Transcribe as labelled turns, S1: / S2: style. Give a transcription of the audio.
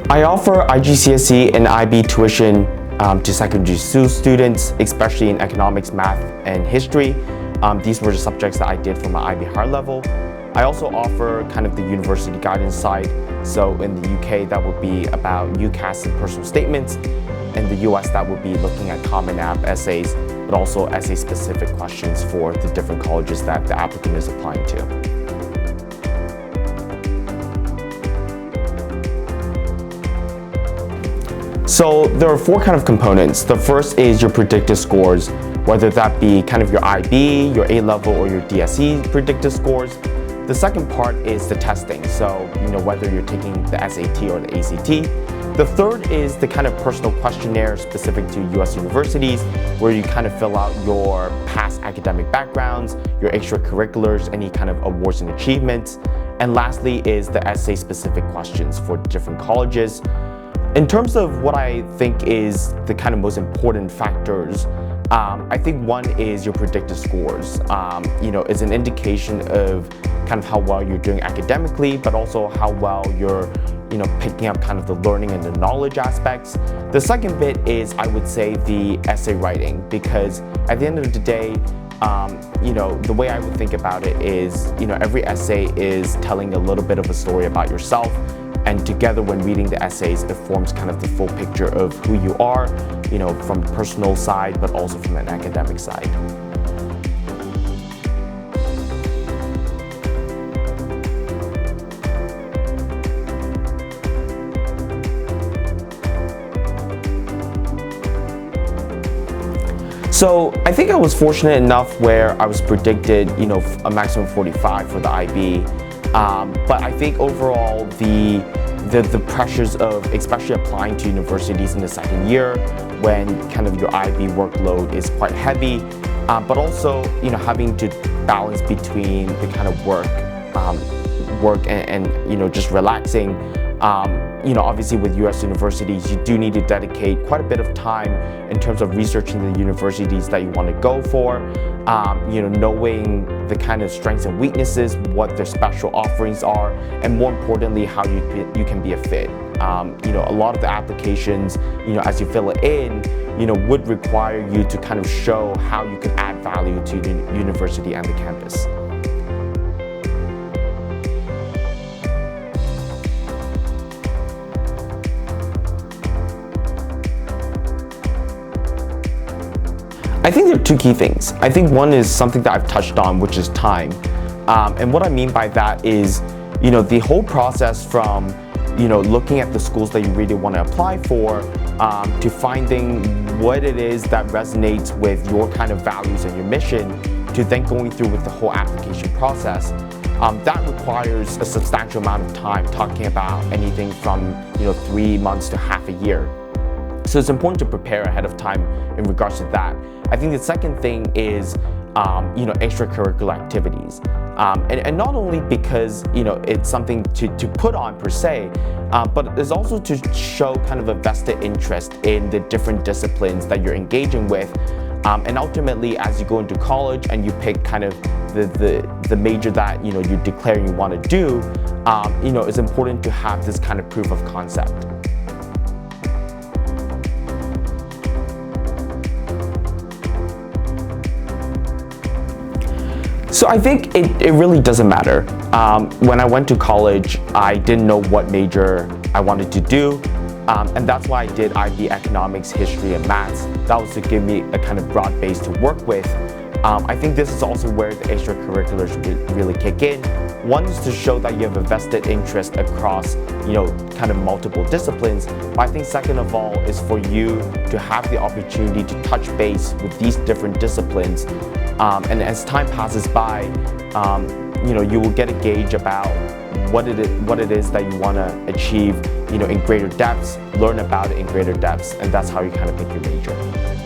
S1: I offer IGCSE and IB tuition to secondary school students, especially in economics, math, and history. These were the subjects that I did for my IB higher level. I also offer kind of the university guidance side. So in the UK, that would be about UCAS and personal statements. In the US, that would be looking at Common App essays, but also essay-specific questions for the different colleges that the applicant is applying to. So there are four kind of components. The first is your predicted scores, whether that be kind of your IB, your A-level, or your DSE predicted scores. The second part is the testing, so whether you're taking the SAT or the ACT. The third is the kind of personal questionnaire specific to US universities, where you kind of fill out your past academic backgrounds, your extracurriculars, any kind of awards and achievements. And lastly is the essay-specific questions for different colleges. In terms of what I think is the kind of most important factors, I think one is your predicted scores. It's an indication of kind of how well you're doing academically, but also how well you're picking up kind of the learning and the knowledge aspects. The second bit is, I would say, the essay writing, because at the end of the day, the way I would think about it is, every essay is telling a little bit of a story about yourself. And together, when reading the essays, it forms kind of the full picture of who you are, from the personal side, but also from an academic side. So I think I was fortunate enough where I was predicted, a maximum 45 for the IB. But I think overall the pressures of especially applying to universities in the second year, when kind of your IB workload is quite heavy, but also having to balance between the kind of work and just relaxing. Obviously with US universities, you do need to dedicate quite a bit of time in terms of researching the universities that you want to go for, knowing the kind of strengths and weaknesses, what their special offerings are, and more importantly, how you can be a fit. A lot of the applications, as you fill it in, would require you to kind of show how you can add value to the university and the campus. I think there are two key things. I think one is something that I've touched on, which is time. And what I mean by that is, the whole process from, looking at the schools that you really want to apply for, to finding what it is that resonates with your kind of values and your mission, to then going through with the whole application process. That requires a substantial amount of time, talking about anything from, 3 months to half a year. So it's important to prepare ahead of time in regards to that. I think the second thing is, extracurricular activities. And not only because, it's something to put on per se, but it's also to show kind of a vested interest in the different disciplines that you're engaging with. And ultimately, as you go into college and you pick kind of the major that, you declare you want to do, it's important to have this kind of proof of concept. So I think it really doesn't matter. When I went to college, I didn't know what major I wanted to do. And that's why I did IB economics, history, and maths. That was to give me a kind of broad base to work with. I think this is also where the extracurriculars really kick in. One is to show that you have a vested interest across, kind of multiple disciplines. But I think second of all is for you to have the opportunity to touch base with these different disciplines. And as time passes by, you will get a gauge about what it is that you want to achieve, in greater depths, learn about it in greater depths, and that's how you kind of pick your major.